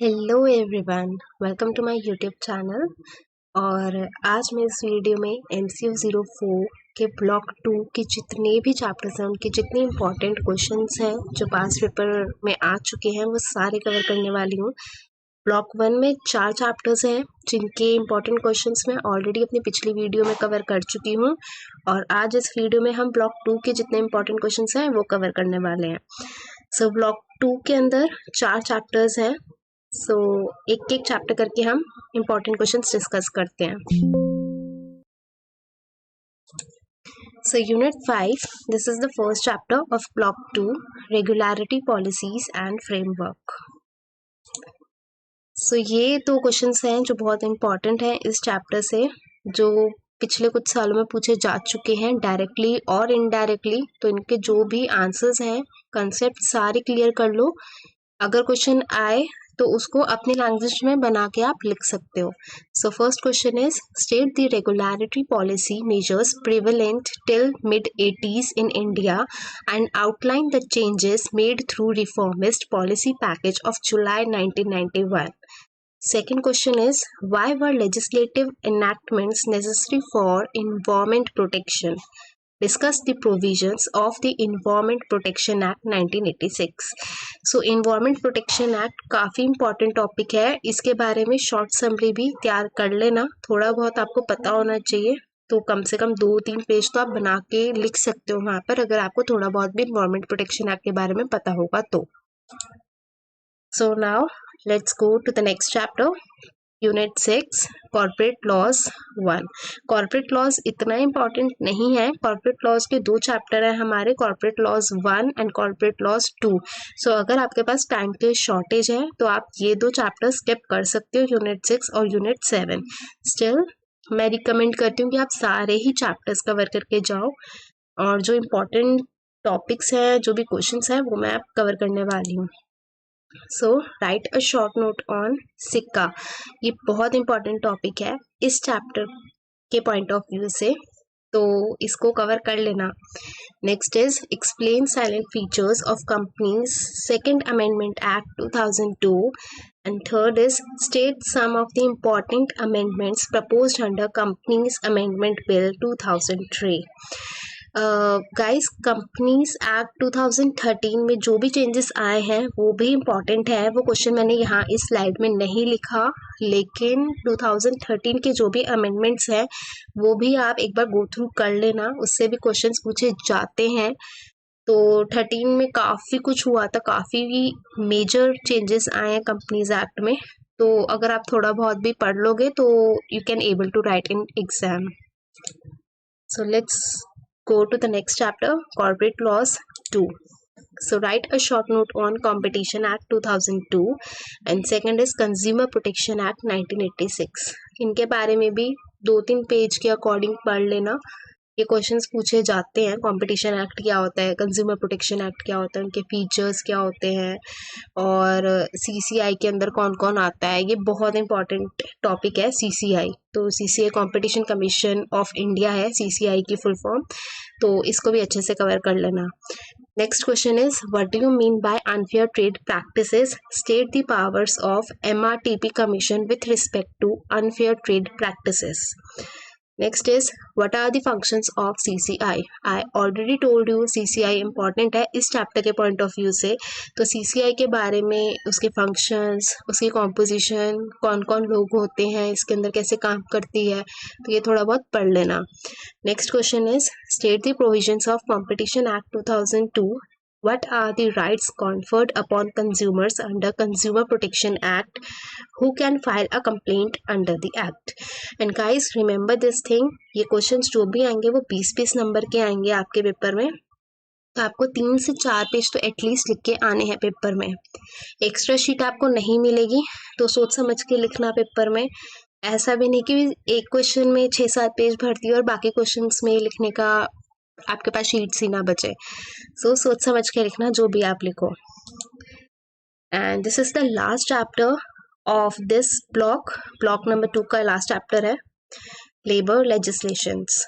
Hello everyone, welcome to my YouTube channel. और आज मैं इस वीडियो में MCQ04 के ब्लॉक 2 के जितने भी चैप्टर्स हैं, उनके जितने इम्पोर्टेंट क्वेश्चंस हैं जो पास पेपर में आ चुके हैं, वो सारे कवर करने वाली हूँ। ब्लॉक 1 में 4 चैप्टर्स हैं जिनके इम्पोर्टेंट क्वेश्चंस मैं ऑलरेडी अपनी पिछली वीडियो में कवर कर चुकी हूँ, और आज इस वीडियो में हम ब्लॉक 2 के जितने इम्पोर्टेंट क्वेश्चंस हैं वो कवर करने वाले हैं। सो ब्लॉक 2 के अंदर 4 चैप्टर्स हैं। सो एक एक चैप्टर करके हम इम्पोर्टेंट क्वेश्चंस डिस्कस करते हैं। So Unit 5, this is the first chapter of Block 2, Regularity Policies and Framework. So ये 2 क्वेश्चंस हैं जो बहुत इम्पोर्टेंट हैं इस चैप्टर से, जो पिछले कुछ सालों में पूछे जा चुके हैं डायरेक्टली और इनडायरेक्टली। तो इनके जो भी आंसर्स हैं, कंसेप्ट सारे क्लियर कर लो। अगर क्वेश्चन आए तो उसको अपनी लैंग्वेज में बना के आप लिख सकते हो। So first question is, state the regularity policy measures prevalent till mid 80s in India and outline the changes made through reformist policy package of July 1991. Second question is, why were legislative enactments necessary for environment protection? Discuss the provisions of the Environment Protection Act 1986. So Environment Protection Act काफ़ी important topic है, इसके बारे में short summary भी तैयार कर लेना। थोड़ा बहुत आपको पता होना चाहिए, तो कम से कम 2-3 पेज तो आप बना के लिख सकते हो वहाँ पर, अगर आपको थोड़ा बहुत भी Environment Protection Act के बारे में पता होगा तो। So now let's go to the next chapter. Unit 6, Corporate Laws 1. Corporate Laws इतना इम्पोर्टेंट नहीं है। Corporate Laws के 2 चैप्टर हैं हमारे, Corporate Laws 1 and Corporate Laws 2. So अगर आपके पास टाइम की शॉर्टेज है तो आप ये 2 चैप्टर स्किप कर सकते हो, Unit 6 और Unit 7. Still मैं रिकमेंड करती हूँ कि आप सारे ही चैप्टर्स कवर करके जाओ, और जो इम्पोर्टेंट टॉपिक्स हैं, जो भी क्वेश्चंस हैं, वो मैं कवर करने वाली हूँ। So write a short note on सिक्का। ये बहुत इंपॉर्टेंट टॉपिक है इस चैप्टर के पॉइंट ऑफ व्यू से, तो इसको कवर कर लेना। Next is, explain silent features of companies second amendment act 2002, and third is, state some of the important amendments proposed under companies amendment bill 2003. Guys, companies act 2013 में जो भी changes आए हैं वो भी इम्पॉर्टेंट है। वो क्वेश्चन मैंने यहाँ इस स्लाइड में नहीं लिखा, लेकिन 2013 के जो भी अमेंडमेंट्स हैं वो भी आप एक बार गो थ्रू कर लेना, उससे भी क्वेश्चंस पूछे जाते हैं। तो 13 में काफ़ी कुछ हुआ था, काफ़ी मेजर चेंजेस आए हैं कंपनीज एक्ट में, तो अगर आप थोड़ा बहुत भी पढ़ लोगे तो you can able to write in exam. So let's go to the next chapter, Corporate Laws 2. So write a short note on Competition Act 2002, and second is Consumer Protection Act 1986. इनके बारे में भी 2-3 पेज के according पढ़ लेना। ये questions पूछे जाते हैं, कंपटीशन एक्ट क्या होता है, कंज्यूमर प्रोटेक्शन एक्ट क्या होता है, उनके फीचर्स क्या होते हैं, और CCI के अंदर कौन कौन आता है। ये बहुत इंपॉर्टेंट टॉपिक है CCI। तो CCI competition commission of India है CCI की फुल फॉर्म, तो इसको भी अच्छे से कवर कर लेना। Next question is, what do you mean by unfair trade practices? State the powers of MRTP commission with respect to unfair trade practices. Next is, what are the functions of CCI? I already told you CCI important है इस chapter के point of view से, तो CCI के बारे में, उसके functions, उसकी कॉम्पोजिशन, कौन कौन लोग होते हैं इसके अंदर, कैसे काम करती है, तो ये थोड़ा बहुत पढ़ लेना। Next question is, state the provisions of competition act 2002. What are the rights conferred upon consumers under Consumer Protection Act? Who can file a complaint under the act? And guys, remember this thing, ये questions जो भी आएंगे वो 20-20 number के आएंगे आपके paper में, तो आपको 3 से 4 पेज तो एटलीस्ट लिख के आने हैं पेपर में। एक्स्ट्रा शीट आपको नहीं मिलेगी, तो सोच समझ के लिखना पेपर में। ऐसा भी नहीं कि एक क्वेश्चन में 6-7 पेज भरती है और बाकी क्वेश्चंस में लिखने का आपके पास शीट्स ही ना बचे। सो सोच समझ के लिखना जो भी आप लिखो। And this is the last chapter of this block number 2 का लास्ट चैप्टर है, labour legislations.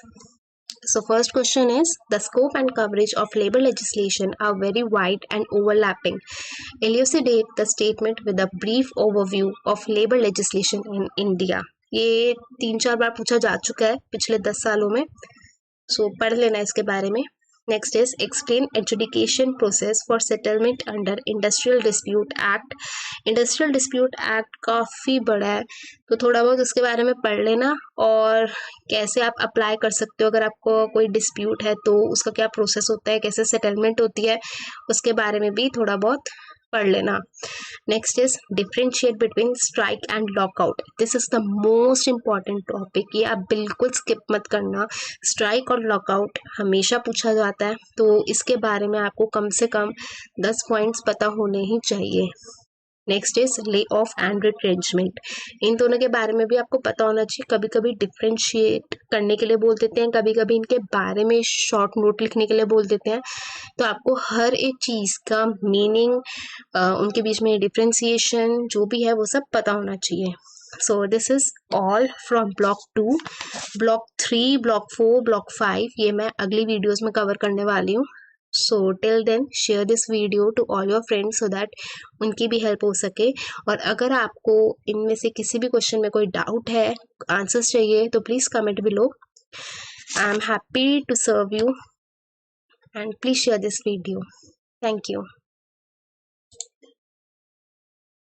So first question is, the scope and coverage of labor legislation are very wide and overlapping. Elucidate the statement with a brief overview of labor legislation in India. ये 3-4 बार पूछा जा चुका है पिछले 10 सालों में, सो पढ़ लेना इसके बारे में. Next is explain adjudication process for settlement under industrial dispute act. Industrial dispute act काफ़ी बड़ा है, तो थोड़ा बहुत उसके बारे में पढ़ लेना और कैसे आप अप्लाई कर सकते हो अगर आपको कोई डिस्प्यूट है तो उसका क्या प्रोसेस होता है, कैसे सेटलमेंट होती है, उसके बारे में भी थोड़ा बहुत पढ़ लेना. Next is differentiate between strike and lockout. This is the most important topic, ये आप बिल्कुल स्किप मत करना. स्ट्राइक और लॉकआउट हमेशा पूछा जाता है, तो इसके बारे में आपको कम से कम 10 पॉइंट्स पता होने ही चाहिए. Next is lay off and retrenchment. इन दोनों के बारे में भी आपको पता होना चाहिए. कभी कभी डिफ्रेंशिएट करने के लिए बोल देते हैं, कभी कभी इनके बारे में शॉर्ट नोट लिखने के लिए बोल देते हैं, तो आपको हर एक चीज़ का मीनिंग, उनके बीच में डिफ्रेंसिएशन जो भी है वो सब पता होना चाहिए. So this is all from block 2. Block 3, block 4, block 5 ये मैं अगली वीडियोस में कवर करने वाली हूँ. So till then share this video to all your friends so that उनकी भी हेल्प हो सके. और अगर आपको इनमें से किसी भी क्वेश्चन में कोई डाउट है, आंसर्स चाहिए, तो please comment below. I am happy to serve you and please share this video. Thank you.